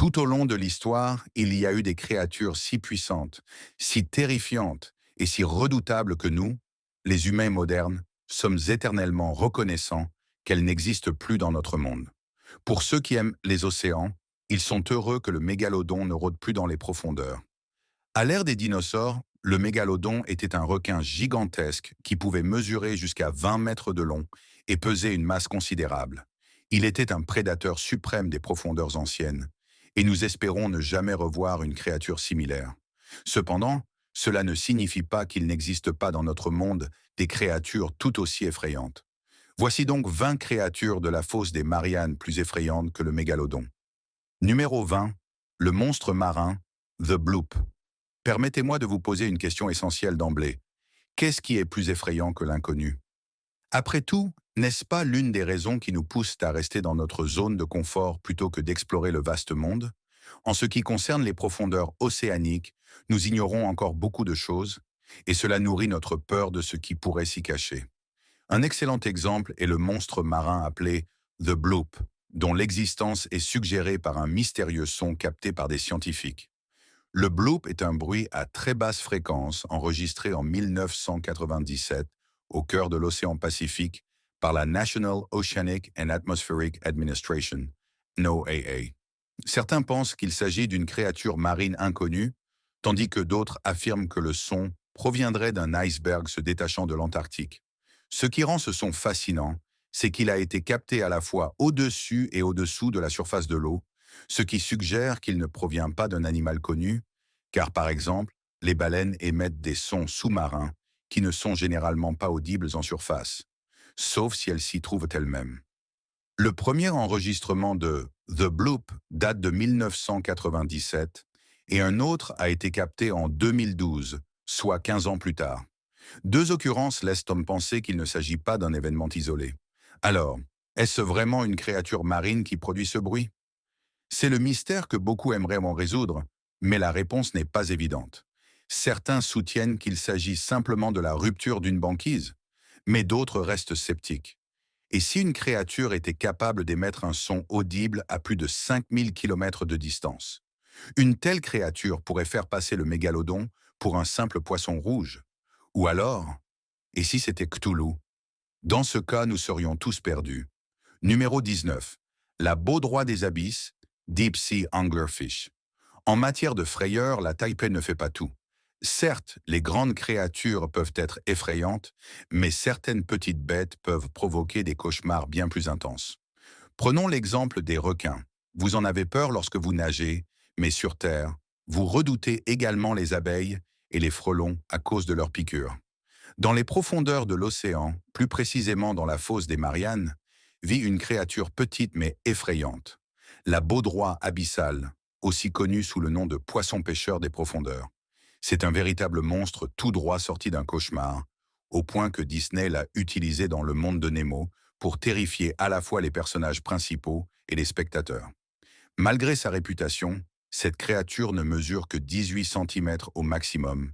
Tout au long de l'histoire, il y a eu des créatures si puissantes, si terrifiantes et si redoutables que nous, les humains modernes, sommes éternellement reconnaissants qu'elles n'existent plus dans notre monde. Pour ceux qui aiment les océans, ils sont heureux que le mégalodon ne rôde plus dans les profondeurs. À l'ère des dinosaures, le mégalodon était un requin gigantesque qui pouvait mesurer jusqu'à 20 mètres de long et peser une masse considérable. Il était un prédateur suprême des profondeurs anciennes, et nous espérons ne jamais revoir une créature similaire. Cependant, cela ne signifie pas qu'il n'existe pas dans notre monde des créatures tout aussi effrayantes. Voici donc 20 créatures de la fosse des Mariannes plus effrayantes que le mégalodon. Numéro 20, le monstre marin, The Bloop. Permettez-moi de vous poser une question essentielle d'emblée. Qu'est-ce qui est plus effrayant que l'inconnu? Après tout, n'est-ce pas l'une des raisons qui nous poussent à rester dans notre zone de confort plutôt que d'explorer le vaste monde? En ce qui concerne les profondeurs océaniques, nous ignorons encore beaucoup de choses, et cela nourrit notre peur de ce qui pourrait s'y cacher. Un excellent exemple est le monstre marin appelé The Bloop, dont l'existence est suggérée par un mystérieux son capté par des scientifiques. Le bloop est un bruit à très basse fréquence enregistré en 1997 au cœur de l'océan Pacifique par la National Oceanic and Atmospheric Administration, NOAA. Certains pensent qu'il s'agit d'une créature marine inconnue, tandis que d'autres affirment que le son proviendrait d'un iceberg se détachant de l'Antarctique. Ce qui rend ce son fascinant, c'est qu'il a été capté à la fois au-dessus et au-dessous de la surface de l'eau, ce qui suggère qu'il ne provient pas d'un animal connu, car par exemple, les baleines émettent des sons sous-marins qui ne sont généralement pas audibles en surface, sauf si elles s'y trouvent elles-mêmes. Le premier enregistrement de The Bloop date de 1997 et un autre a été capté en 2012, soit 15 ans plus tard. Deux occurrences laissent Tom penser qu'il ne s'agit pas d'un événement isolé. Alors, est-ce vraiment une créature marine qui produit ce bruit? C'est le mystère que beaucoup aimeraient en résoudre, mais la réponse n'est pas évidente. Certains soutiennent qu'il s'agit simplement de la rupture d'une banquise, mais d'autres restent sceptiques. Et si une créature était capable d'émettre un son audible à plus de 5000 km de distance? Une telle créature pourrait faire passer le mégalodon pour un simple poisson rouge. Ou alors, et si c'était Cthulhu? Dans ce cas, nous serions tous perdus. Numéro 19. La baudroie des abysses, Deep Sea Anglerfish. En matière de frayeur, la taipei ne fait pas tout. Certes, les grandes créatures peuvent être effrayantes, mais certaines petites bêtes peuvent provoquer des cauchemars bien plus intenses. Prenons l'exemple des requins. Vous en avez peur lorsque vous nagez, mais sur Terre, vous redoutez également les abeilles et les frelons à cause de leurs piqûres. Dans les profondeurs de l'océan, plus précisément dans la fosse des Mariannes, vit une créature petite mais effrayante, la baudroie abyssale, aussi connue sous le nom de poisson-pêcheur des profondeurs. C'est un véritable monstre tout droit sorti d'un cauchemar, au point que Disney l'a utilisé dans Le Monde de Nemo pour terrifier à la fois les personnages principaux et les spectateurs. Malgré sa réputation, cette créature ne mesure que 18 cm au maximum,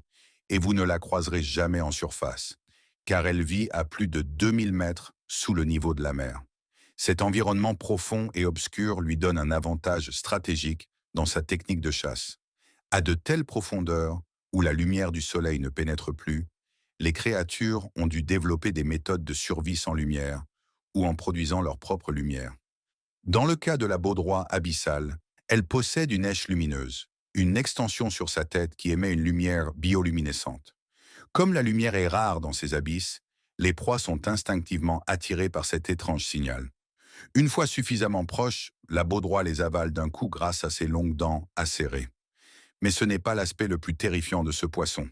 et vous ne la croiserez jamais en surface, car elle vit à plus de 2000 mètres sous le niveau de la mer. Cet environnement profond et obscur lui donne un avantage stratégique dans sa technique de chasse. À de telles profondeurs, où la lumière du soleil ne pénètre plus, les créatures ont dû développer des méthodes de survie sans lumière, ou en produisant leur propre lumière. Dans le cas de la baudroie abyssale, elle possède une èche lumineuse, une extension sur sa tête qui émet une lumière bioluminescente. Comme la lumière est rare dans ces abysses, les proies sont instinctivement attirées par cet étrange signal. Une fois suffisamment proches, la baudroie les avale d'un coup grâce à ses longues dents acérées. Mais ce n'est pas l'aspect le plus terrifiant de ce poisson.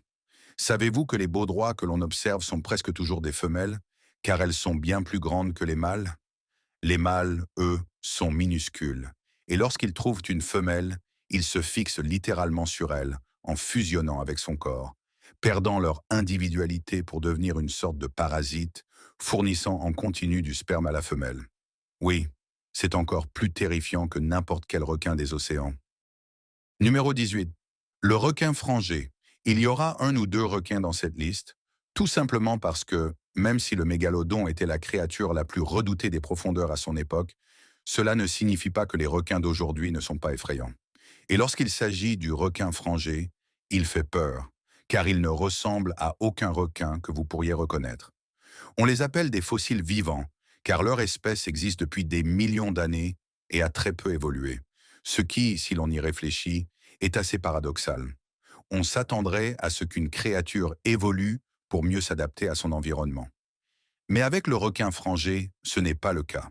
Savez-vous que les baudroies que l'on observe sont presque toujours des femelles, car elles sont bien plus grandes que les mâles? Les mâles, eux, sont minuscules, et lorsqu'ils trouvent une femelle, ils se fixent littéralement sur elle, en fusionnant avec son corps, perdant leur individualité pour devenir une sorte de parasite, fournissant en continu du sperme à la femelle. Oui, c'est encore plus terrifiant que n'importe quel requin des océans. Numéro 18. Le requin frangé. Il y aura un ou deux requins dans cette liste, tout simplement parce que, même si le mégalodon était la créature la plus redoutée des profondeurs à son époque, cela ne signifie pas que les requins d'aujourd'hui ne sont pas effrayants. Et lorsqu'il s'agit du requin frangé, il fait peur, car il ne ressemble à aucun requin que vous pourriez reconnaître. On les appelle des fossiles vivants, car leur espèce existe depuis des millions d'années et a très peu évolué. Ce qui, si l'on y réfléchit, est assez paradoxal. On s'attendrait à ce qu'une créature évolue pour mieux s'adapter à son environnement. Mais avec le requin frangé, ce n'est pas le cas.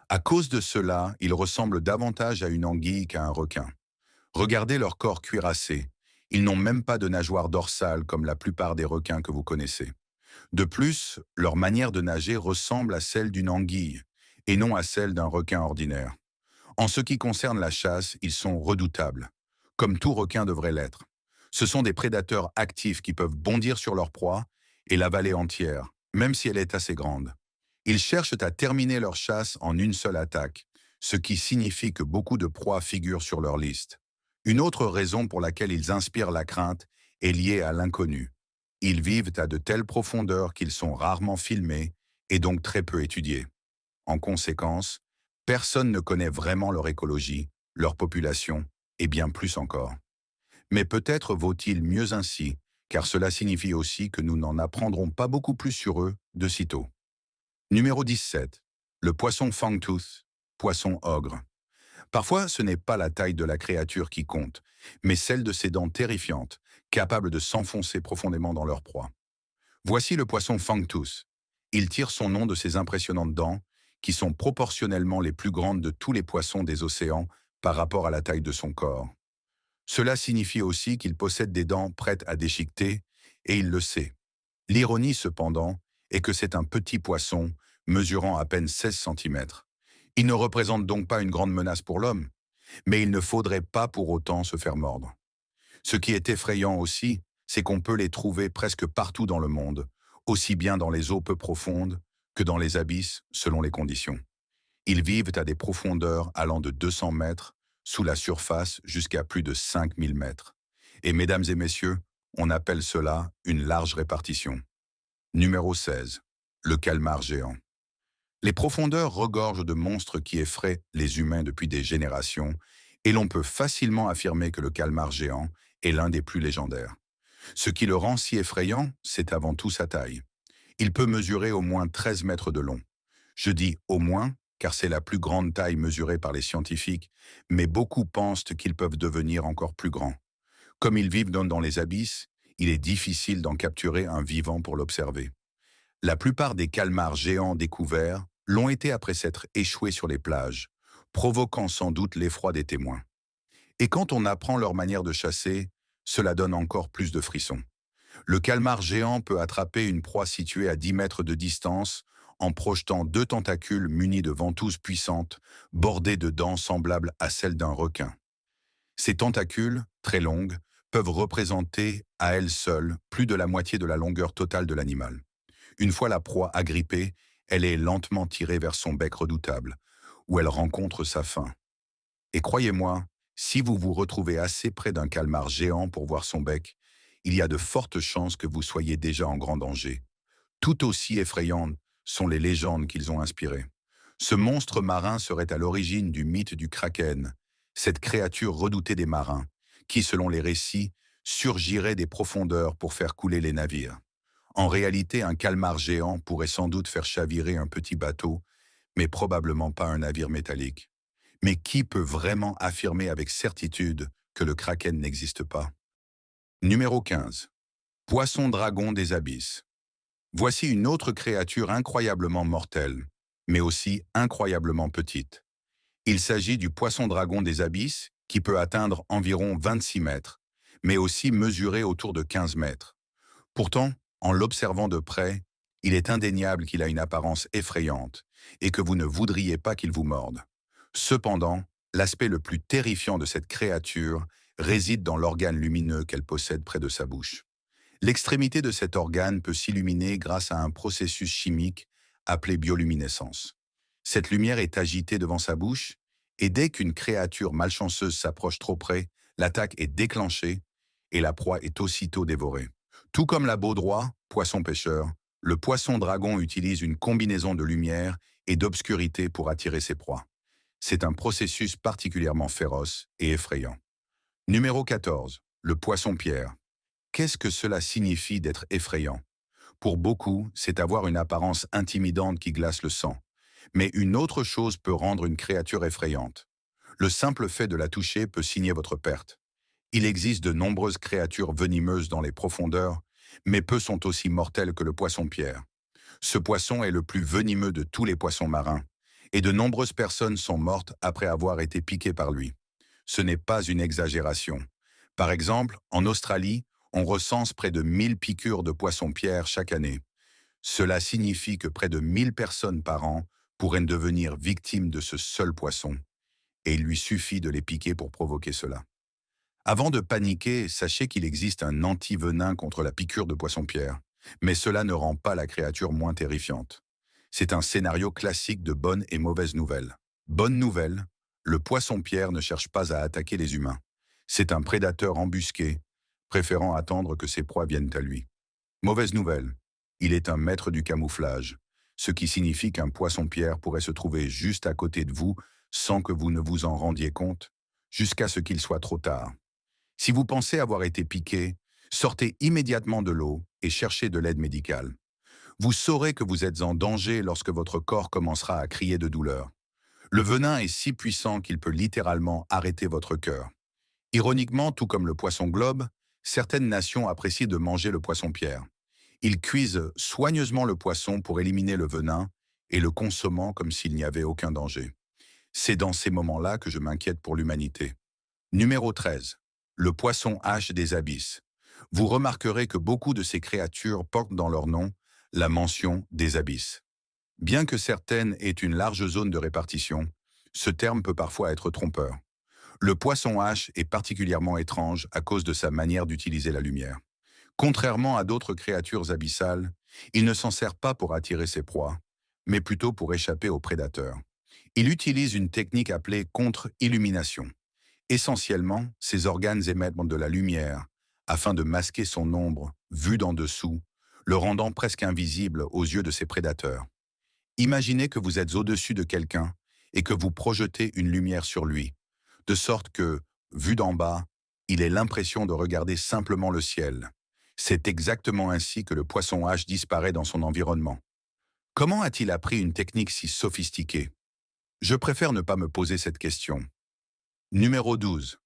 À cause de cela, il ressemble davantage à une anguille qu'à un requin. Regardez leur corps cuirassé. Ils n'ont même pas de nageoire dorsale comme la plupart des requins que vous connaissez. De plus, leur manière de nager ressemble à celle d'une anguille et non à celle d'un requin ordinaire. En ce qui concerne la chasse, ils sont redoutables, comme tout requin devrait l'être. Ce sont des prédateurs actifs qui peuvent bondir sur leur proie et l'avaler entière, même si elle est assez grande. Ils cherchent à terminer leur chasse en une seule attaque, ce qui signifie que beaucoup de proies figurent sur leur liste. Une autre raison pour laquelle ils inspirent la crainte est liée à l'inconnu. Ils vivent à de telles profondeurs qu'ils sont rarement filmés et donc très peu étudiés. En conséquence, personne ne connaît vraiment leur écologie, leur population et bien plus encore. Mais peut-être vaut-il mieux ainsi, car cela signifie aussi que nous n'en apprendrons pas beaucoup plus sur eux de sitôt. Numéro 17. Le poisson fangtooth, poisson ogre. Parfois, ce n'est pas la taille de la créature qui compte, mais celle de ses dents terrifiantes, capables de s'enfoncer profondément dans leur proie. Voici le poisson fangtooth. Il tire son nom de ses impressionnantes dents, qui sont proportionnellement les plus grandes de tous les poissons des océans par rapport à la taille de son corps. Cela signifie aussi qu'il possède des dents prêtes à déchiqueter, et il le sait. L'ironie, cependant, est que c'est un petit poisson, mesurant à peine 16 centimètres. Il ne représente donc pas une grande menace pour l'homme, mais il ne faudrait pas pour autant se faire mordre. Ce qui est effrayant aussi, c'est qu'on peut les trouver presque partout dans le monde, aussi bien dans les eaux peu profondes que dans les abysses selon les conditions. Ils vivent à des profondeurs allant de 200 mètres sous la surface jusqu'à plus de 5000 mètres. Et mesdames et messieurs, on appelle cela une large répartition. Numéro 16. Le calmar géant. Les profondeurs regorgent de monstres qui effraient les humains depuis des générations, et l'on peut facilement affirmer que le calmar géant est l'un des plus légendaires. Ce qui le rend si effrayant, c'est avant tout sa taille. Il peut mesurer au moins 13 mètres de long. Je dis au moins, car c'est la plus grande taille mesurée par les scientifiques, mais beaucoup pensent qu'ils peuvent devenir encore plus grands. Comme ils vivent dans les abysses, il est difficile d'en capturer un vivant pour l'observer. La plupart des calmars géants découverts l'ont été après s'être échoués sur les plages, provoquant sans doute l'effroi des témoins. Et quand on apprend leur manière de chasser, cela donne encore plus de frissons. Le calmar géant peut attraper une proie située à 10 mètres de distance en projetant deux tentacules munis de ventouses puissantes, bordées de dents semblables à celles d'un requin. Ces tentacules, très longues, peuvent représenter à elles seules plus de la moitié de la longueur totale de l'animal. Une fois la proie agrippée, elle est lentement tirée vers son bec redoutable, où elle rencontre sa faim. Et croyez-moi, si vous vous retrouvez assez près d'un calmar géant pour voir son bec, il y a de fortes chances que vous soyez déjà en grand danger. Tout aussi effrayantes sont les légendes qu'ils ont inspirées. Ce monstre marin serait à l'origine du mythe du kraken, cette créature redoutée des marins, qui, selon les récits, surgirait des profondeurs pour faire couler les navires. En réalité, un calmar géant pourrait sans doute faire chavirer un petit bateau, mais probablement pas un navire métallique. Mais qui peut vraiment affirmer avec certitude que le kraken n'existe pas? Numéro 15. Poisson dragon des abysses. Voici une autre créature incroyablement mortelle, mais aussi incroyablement petite. Il s'agit du poisson dragon des abysses qui peut atteindre environ 26 mètres, mais aussi mesurer autour de 15 mètres. Pourtant, en l'observant de près, il est indéniable qu'il a une apparence effrayante et que vous ne voudriez pas qu'il vous morde. Cependant, l'aspect le plus terrifiant de cette créature réside dans l'organe lumineux qu'elle possède près de sa bouche. L'extrémité de cet organe peut s'illuminer grâce à un processus chimique appelé bioluminescence. Cette lumière est agitée devant sa bouche et dès qu'une créature malchanceuse s'approche trop près, l'attaque est déclenchée et la proie est aussitôt dévorée. Tout comme la baudroie, poisson-pêcheur, le poisson-dragon utilise une combinaison de lumière et d'obscurité pour attirer ses proies. C'est un processus particulièrement féroce et effrayant. Numéro 14. Le poisson-pierre. Qu'est-ce que cela signifie d'être effrayant? Pour beaucoup, c'est avoir une apparence intimidante qui glace le sang. Mais une autre chose peut rendre une créature effrayante. Le simple fait de la toucher peut signer votre perte. Il existe de nombreuses créatures venimeuses dans les profondeurs, mais peu sont aussi mortelles que le poisson-pierre. Ce poisson est le plus venimeux de tous les poissons marins, et de nombreuses personnes sont mortes après avoir été piquées par lui. Ce n'est pas une exagération. Par exemple, en Australie, on recense près de 1000 piqûres de poisson-pierre chaque année. Cela signifie que près de 1000 personnes par an pourraient devenir victimes de ce seul poisson, et il lui suffit de les piquer pour provoquer cela. Avant de paniquer, sachez qu'il existe un antivenin contre la piqûre de poisson-pierre, mais cela ne rend pas la créature moins terrifiante. C'est un scénario classique de bonnes et mauvaises nouvelles. Bonne nouvelle, le poisson-pierre ne cherche pas à attaquer les humains. C'est un prédateur embusqué, préférant attendre que ses proies viennent à lui. Mauvaise nouvelle, il est un maître du camouflage, ce qui signifie qu'un poisson-pierre pourrait se trouver juste à côté de vous sans que vous ne vous en rendiez compte, jusqu'à ce qu'il soit trop tard. Si vous pensez avoir été piqué, sortez immédiatement de l'eau et cherchez de l'aide médicale. Vous saurez que vous êtes en danger lorsque votre corps commencera à crier de douleur. Le venin est si puissant qu'il peut littéralement arrêter votre cœur. Ironiquement, tout comme le poisson-globe, certaines nations apprécient de manger le poisson-pierre. Ils cuisent soigneusement le poisson pour éliminer le venin et le consommant comme s'il n'y avait aucun danger. C'est dans ces moments-là que je m'inquiète pour l'humanité. Numéro 13. Le poisson H des abysses. Vous remarquerez que beaucoup de ces créatures portent dans leur nom la mention des abysses. Bien que certaines aient une large zone de répartition, ce terme peut parfois être trompeur. Le poisson H est particulièrement étrange à cause de sa manière d'utiliser la lumière. Contrairement à d'autres créatures abyssales, il ne s'en sert pas pour attirer ses proies, mais plutôt pour échapper aux prédateurs. Il utilise une technique appelée contre-illumination. Essentiellement, ses organes émettent de la lumière afin de masquer son ombre, vue d'en dessous, le rendant presque invisible aux yeux de ses prédateurs. Imaginez que vous êtes au-dessus de quelqu'un et que vous projetez une lumière sur lui, de sorte que, vu d'en bas, il ait l'impression de regarder simplement le ciel. C'est exactement ainsi que le poisson H disparaît dans son environnement. Comment a-t-il appris une technique si sophistiquée? Je préfère ne pas me poser cette question. Numéro 12.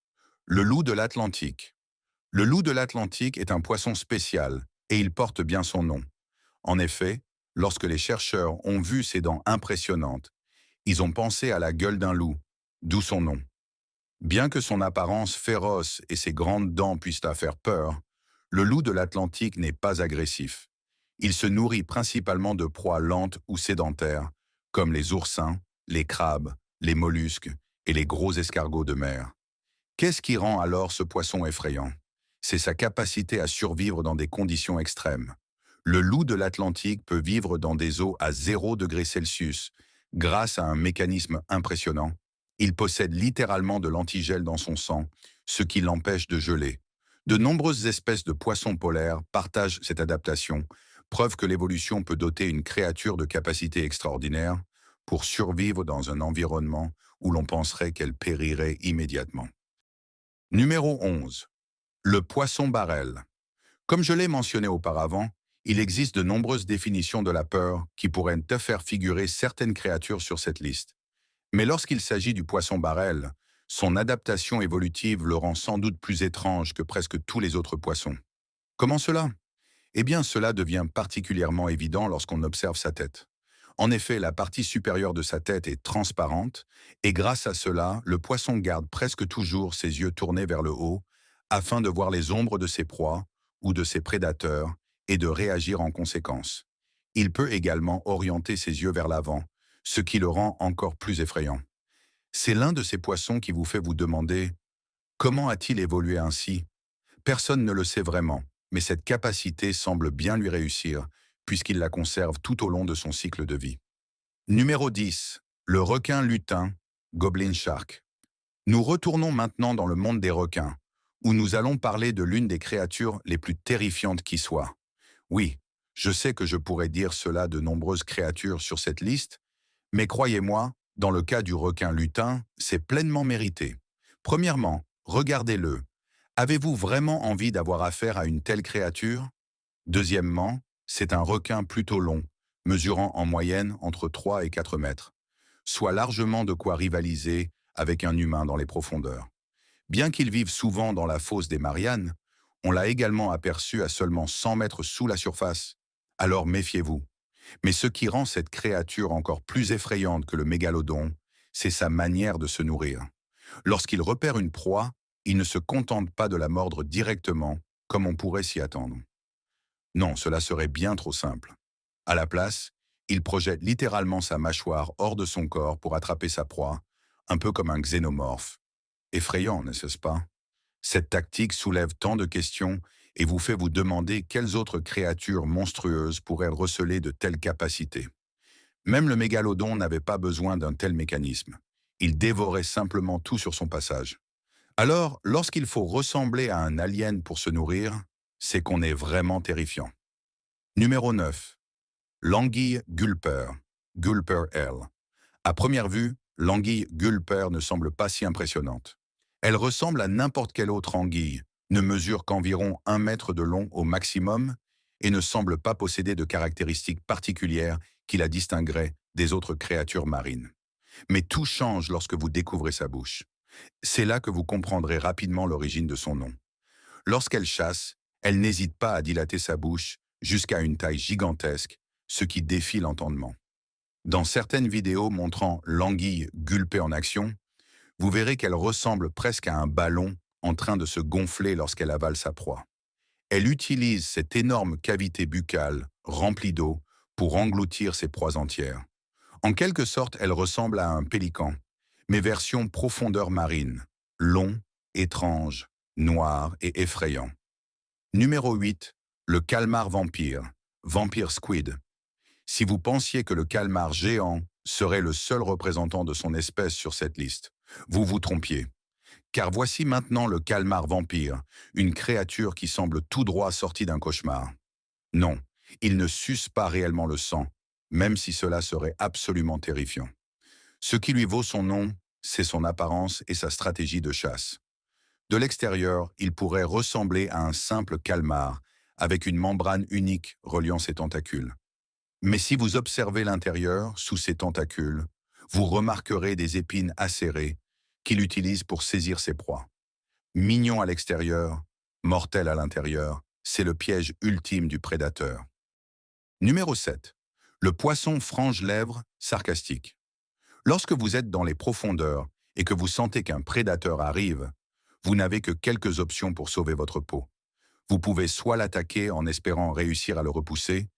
Le loup de l'Atlantique. Le loup de l'Atlantique est un poisson spécial, et il porte bien son nom. En effet, lorsque les chercheurs ont vu ses dents impressionnantes, ils ont pensé à la gueule d'un loup, d'où son nom. Bien que son apparence féroce et ses grandes dents puissent la faire peur, le loup de l'Atlantique n'est pas agressif. Il se nourrit principalement de proies lentes ou sédentaires, comme les oursins, les crabes, les mollusques et les gros escargots de mer. Qu'est-ce qui rend alors ce poisson effrayant? C'est sa capacité à survivre dans des conditions extrêmes. Le loup de l'Atlantique peut vivre dans des eaux à 0 °C grâce à un mécanisme impressionnant. Il possède littéralement de l'antigel dans son sang, ce qui l'empêche de geler. De nombreuses espèces de poissons polaires partagent cette adaptation, preuve que l'évolution peut doter une créature de capacités extraordinaires pour survivre dans un environnement où l'on penserait qu'elle périrait immédiatement. Numéro 11. Le poisson-barrel. Comme je l'ai mentionné auparavant, il existe de nombreuses définitions de la peur qui pourraient te faire figurer certaines créatures sur cette liste. Mais lorsqu'il s'agit du poisson-barrel, son adaptation évolutive le rend sans doute plus étrange que presque tous les autres poissons. Comment cela? Eh bien, cela devient particulièrement évident lorsqu'on observe sa tête. En effet, la partie supérieure de sa tête est transparente, et grâce à cela, le poisson garde presque toujours ses yeux tournés vers le haut, afin de voir les ombres de ses proies ou de ses prédateurs et de réagir en conséquence. Il peut également orienter ses yeux vers l'avant, ce qui le rend encore plus effrayant. C'est l'un de ces poissons qui vous fait vous demander comment a-t-il évolué ainsi? Personne ne le sait vraiment, mais cette capacité semble bien lui réussir, puisqu'il la conserve tout au long de son cycle de vie. Numéro 10. Le requin lutin, Goblin Shark. Nous retournons maintenant dans le monde des requins, où nous allons parler de l'une des créatures les plus terrifiantes qui soit. Oui, je sais que je pourrais dire cela de nombreuses créatures sur cette liste, mais croyez-moi, dans le cas du requin lutin, c'est pleinement mérité. Premièrement, regardez-le. Avez-vous vraiment envie d'avoir affaire à une telle créature? Deuxièmement, c'est un requin plutôt long, mesurant en moyenne entre 3 et 4 mètres, soit largement de quoi rivaliser avec un humain dans les profondeurs. Bien qu'il vive souvent dans la fosse des Mariannes, on l'a également aperçu à seulement 100 mètres sous la surface. Alors méfiez-vous. Mais ce qui rend cette créature encore plus effrayante que le mégalodon, c'est sa manière de se nourrir. Lorsqu'il repère une proie, il ne se contente pas de la mordre directement, comme on pourrait s'y attendre. Non, cela serait bien trop simple. À la place, il projette littéralement sa mâchoire hors de son corps pour attraper sa proie, un peu comme un xénomorphe. Effrayant, n'est-ce pas? Cette tactique soulève tant de questions et vous fait vous demander quelles autres créatures monstrueuses pourraient receler de telles capacités. Même le mégalodon n'avait pas besoin d'un tel mécanisme. Il dévorait simplement tout sur son passage. Alors, lorsqu'il faut ressembler à un alien pour se nourrir, c'est qu'on est vraiment terrifiant. Numéro 9. L'anguille Gulper. Gulper L. À première vue, l'anguille Gulper ne semble pas si impressionnante. Elle ressemble à n'importe quelle autre anguille, ne mesure qu'environ 1 mètre de long au maximum et ne semble pas posséder de caractéristiques particulières qui la distingueraient des autres créatures marines. Mais tout change lorsque vous découvrez sa bouche. C'est là que vous comprendrez rapidement l'origine de son nom. Lorsqu'elle chasse, elle n'hésite pas à dilater sa bouche jusqu'à une taille gigantesque, ce qui défie l'entendement. Dans certaines vidéos montrant l'anguille gulper en action, vous verrez qu'elle ressemble presque à un ballon en train de se gonfler lorsqu'elle avale sa proie. Elle utilise cette énorme cavité buccale remplie d'eau pour engloutir ses proies entières. En quelque sorte, elle ressemble à un pélican, mais version profondeur marine, long, étrange, noir et effrayant. Numéro 8. Le calmar vampire, Vampire Squid. Si vous pensiez que le calmar géant serait le seul représentant de son espèce sur cette liste, vous vous trompiez. Car voici maintenant le calmar vampire, une créature qui semble tout droit sortie d'un cauchemar. Non, il ne suce pas réellement le sang, même si cela serait absolument terrifiant. Ce qui lui vaut son nom, c'est son apparence et sa stratégie de chasse. De l'extérieur, il pourrait ressembler à un simple calmar, avec une membrane unique reliant ses tentacules. Mais si vous observez l'intérieur, sous ses tentacules, vous remarquerez des épines acérées qu'il utilise pour saisir ses proies. Mignon à l'extérieur, mortel à l'intérieur, c'est le piège ultime du prédateur. Numéro 7. Le poisson frange-lèvres sarcastique. Lorsque vous êtes dans les profondeurs et que vous sentez qu'un prédateur arrive, vous n'avez que quelques options pour sauver votre peau. Vous pouvez soit l'attaquer en espérant réussir à le repousser,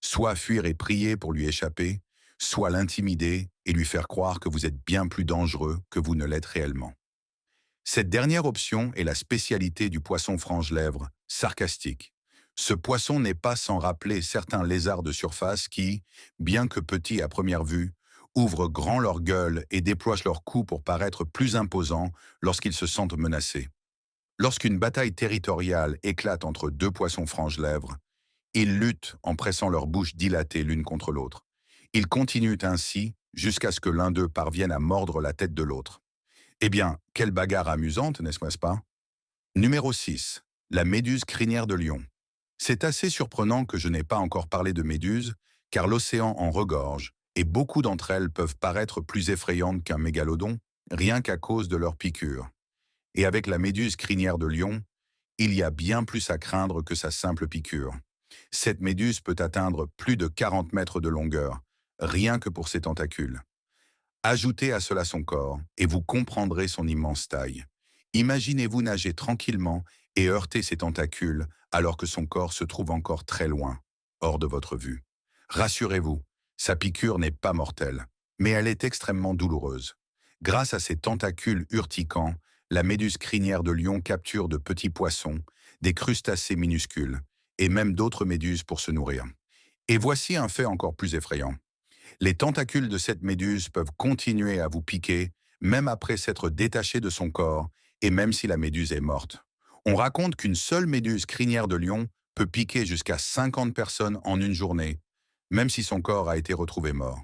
soit fuir et prier pour lui échapper, soit l'intimider et lui faire croire que vous êtes bien plus dangereux que vous ne l'êtes réellement. Cette dernière option est la spécialité du poisson frange-lèvres, sarcastique. Ce poisson n'est pas sans rappeler certains lézards de surface qui, bien que petits à première vue, ouvrent grand leur gueule et déploient leur cou pour paraître plus imposants lorsqu'ils se sentent menacés. Lorsqu'une bataille territoriale éclate entre deux poissons frange-lèvres, ils luttent en pressant leurs bouches dilatées l'une contre l'autre. Ils continuent ainsi jusqu'à ce que l'un d'eux parvienne à mordre la tête de l'autre. Eh bien, quelle bagarre amusante, n'est-ce pas? Numéro 6. La méduse crinière de lion. C'est assez surprenant que je n'ai pas encore parlé de méduses, car l'océan en regorge, et beaucoup d'entre elles peuvent paraître plus effrayantes qu'un mégalodon, rien qu'à cause de leurs piqûres. Et avec la méduse crinière de lion, il y a bien plus à craindre que sa simple piqûre. Cette méduse peut atteindre plus de 40 mètres de longueur, rien que pour ses tentacules. Ajoutez à cela son corps, et vous comprendrez son immense taille. Imaginez-vous nager tranquillement et heurter ses tentacules alors que son corps se trouve encore très loin, hors de votre vue. Rassurez-vous, sa piqûre n'est pas mortelle, mais elle est extrêmement douloureuse. Grâce à ses tentacules urticants, la méduse crinière de lion capture de petits poissons, des crustacés minuscules, et même d'autres méduses pour se nourrir. Et voici un fait encore plus effrayant. Les tentacules de cette méduse peuvent continuer à vous piquer, même après s'être détachés de son corps, et même si la méduse est morte. On raconte qu'une seule méduse crinière de lion peut piquer jusqu'à 50 personnes en une journée, même si son corps a été retrouvé mort.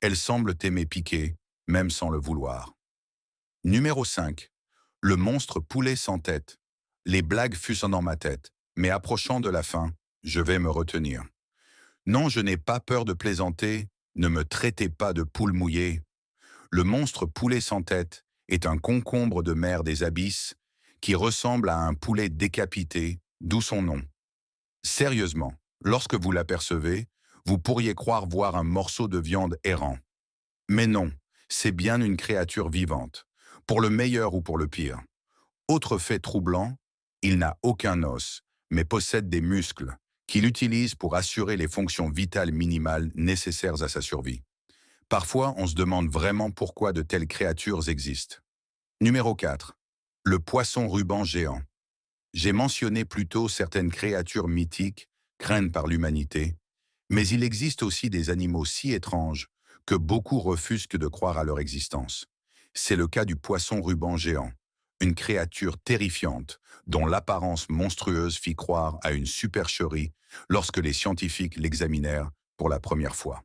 Elle semble aimer piquer, même sans le vouloir. Numéro 5. Le monstre poulet sans tête. Les blagues fussent dans ma tête, mais approchant de la fin, je vais me retenir. Non, je n'ai pas peur de plaisanter, ne me traitez pas de poule mouillée. Le monstre poulet sans tête est un concombre de mer des abysses qui ressemble à un poulet décapité, d'où son nom. Sérieusement, lorsque vous l'apercevez, vous pourriez croire voir un morceau de viande errant. Mais non, c'est bien une créature vivante, pour le meilleur ou pour le pire. Autre fait troublant, il n'a aucun os, mais possède des muscles, qu'il utilise pour assurer les fonctions vitales minimales nécessaires à sa survie. Parfois, on se demande vraiment pourquoi de telles créatures existent. Numéro 4. Le poisson ruban géant. J'ai mentionné plus tôt certaines créatures mythiques, craintes par l'humanité, mais il existe aussi des animaux si étranges que beaucoup refusent de croire à leur existence. C'est le cas du poisson ruban géant, une créature terrifiante dont l'apparence monstrueuse fit croire à une supercherie lorsque les scientifiques l'examinèrent pour la première fois.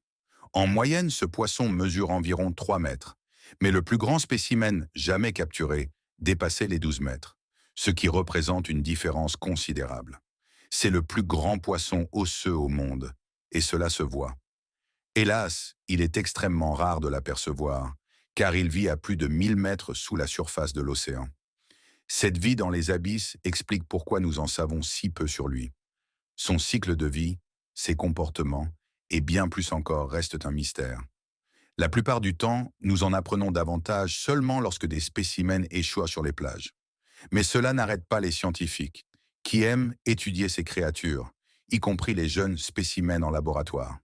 En moyenne, ce poisson mesure environ 3 mètres, mais le plus grand spécimen jamais capturé dépassait les 12 mètres, ce qui représente une différence considérable. C'est le plus grand poisson osseux au monde, et cela se voit. Hélas, il est extrêmement rare de l'apercevoir, car il vit à plus de 1000 mètres sous la surface de l'océan. Cette vie dans les abysses explique pourquoi nous en savons si peu sur lui. Son cycle de vie, ses comportements, et bien plus encore restent un mystère. La plupart du temps, nous en apprenons davantage seulement lorsque des spécimens échouent sur les plages. Mais cela n'arrête pas les scientifiques, qui aiment étudier ces créatures, y compris les jeunes spécimens en laboratoire.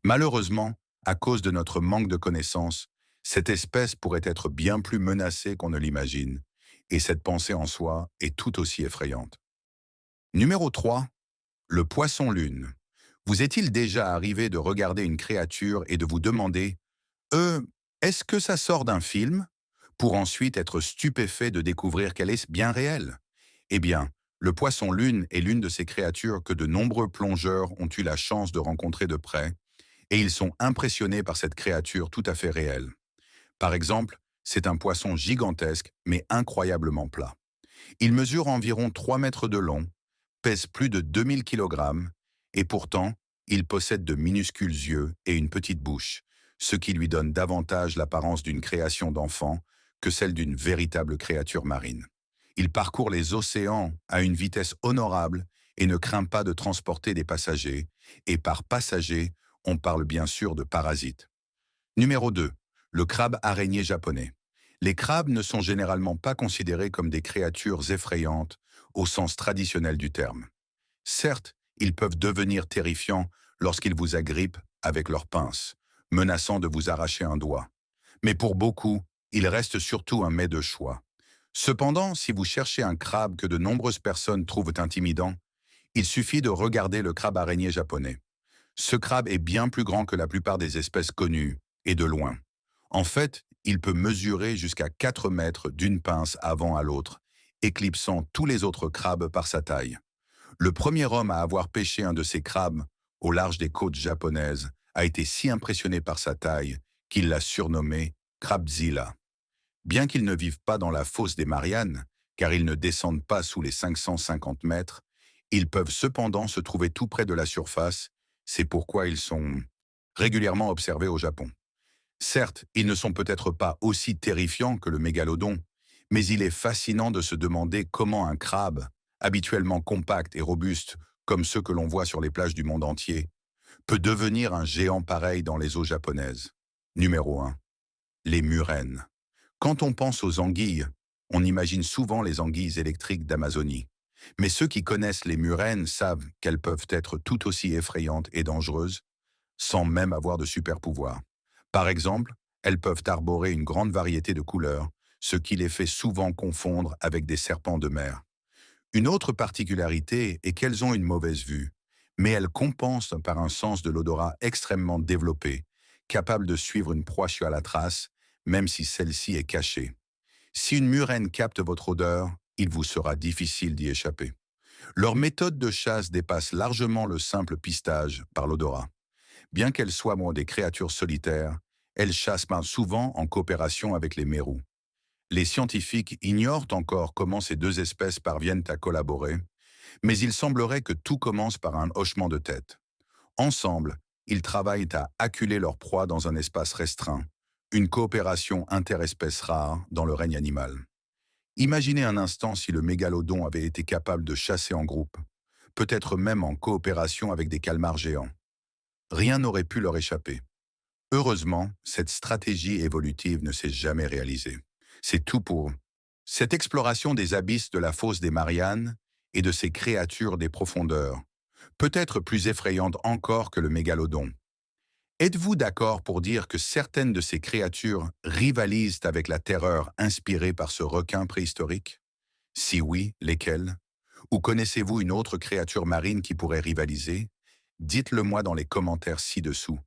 Malheureusement, à cause de notre manque de connaissances, cette espèce pourrait être bien plus menacée qu'on ne l'imagine, et cette pensée en soi est tout aussi effrayante. Numéro 3. Le poisson-lune. Vous est-il déjà arrivé de regarder une créature et de vous demander « est-ce que ça sort d'un film ?» pour ensuite être stupéfait de découvrir qu'elle est bien réelle? Eh bien, le poisson-lune est l'une de ces créatures que de nombreux plongeurs ont eu la chance de rencontrer de près, et ils sont impressionnés par cette créature tout à fait réelle. Par exemple, c'est un poisson gigantesque, mais incroyablement plat. Il mesure environ 3 mètres de long, pèse plus de 2000 kg, et pourtant, il possède de minuscules yeux et une petite bouche, ce qui lui donne davantage l'apparence d'une création d'enfant que celle d'une véritable créature marine. Il parcourt les océans à une vitesse honorable et ne craint pas de transporter des passagers, et par passagers, on parle bien sûr de parasites. Numéro 2. Le crabe araignée japonais. Les crabes ne sont généralement pas considérés comme des créatures effrayantes au sens traditionnel du terme. Certes, ils peuvent devenir terrifiants lorsqu'ils vous agrippent avec leurs pinces, menaçant de vous arracher un doigt. Mais pour beaucoup, ils restent surtout un mets de choix. Cependant, si vous cherchez un crabe que de nombreuses personnes trouvent intimidant, il suffit de regarder le crabe araignée japonais. Ce crabe est bien plus grand que la plupart des espèces connues, et de loin. En fait, il peut mesurer jusqu'à 4 mètres d'une pince avant à l'autre, éclipsant tous les autres crabes par sa taille. Le premier homme à avoir pêché un de ces crabes, au large des côtes japonaises, a été si impressionné par sa taille qu'il l'a surnommé Crabzilla. Bien qu'ils ne vivent pas dans la fosse des Mariannes, car ils ne descendent pas sous les 550 mètres, ils peuvent cependant se trouver tout près de la surface, c'est pourquoi ils sont régulièrement observés au Japon. Certes, ils ne sont peut-être pas aussi terrifiants que le mégalodon, mais il est fascinant de se demander comment un crabe, habituellement compact et robuste, comme ceux que l'on voit sur les plages du monde entier, peut devenir un géant pareil dans les eaux japonaises. Numéro 1. Les murènes. Quand on pense aux anguilles, on imagine souvent les anguilles électriques d'Amazonie. Mais ceux qui connaissent les murènes savent qu'elles peuvent être tout aussi effrayantes et dangereuses, sans même avoir de super-pouvoirs. Par exemple, elles peuvent arborer une grande variété de couleurs, ce qui les fait souvent confondre avec des serpents de mer. Une autre particularité est qu'elles ont une mauvaise vue, mais elles compensent par un sens de l'odorat extrêmement développé, capable de suivre une proie à la trace, même si celle-ci est cachée. Si une murène capte votre odeur, il vous sera difficile d'y échapper. Leur méthode de chasse dépasse largement le simple pistage par l'odorat. Bien qu'elles soient des créatures solitaires, elles chassent souvent en coopération avec les mérous. Les scientifiques ignorent encore comment ces deux espèces parviennent à collaborer, mais il semblerait que tout commence par un hochement de tête. Ensemble, ils travaillent à acculer leur proie dans un espace restreint, une coopération interespèce rare dans le règne animal. Imaginez un instant si le mégalodon avait été capable de chasser en groupe, peut-être même en coopération avec des calmars géants. Rien n'aurait pu leur échapper. Heureusement, cette stratégie évolutive ne s'est jamais réalisée. C'est tout pour eux. Cette exploration des abysses de la fosse des Mariannes et de ces créatures des profondeurs, peut être plus effrayante encore que le mégalodon. Êtes-vous d'accord pour dire que certaines de ces créatures rivalisent avec la terreur inspirée par ce requin préhistorique? Si oui, lesquelles? Ou connaissez-vous une autre créature marine qui pourrait rivaliser? Dites-le moi dans les commentaires ci-dessous.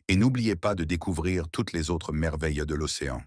Et n'oubliez pas de découvrir toutes les autres merveilles de l'océan.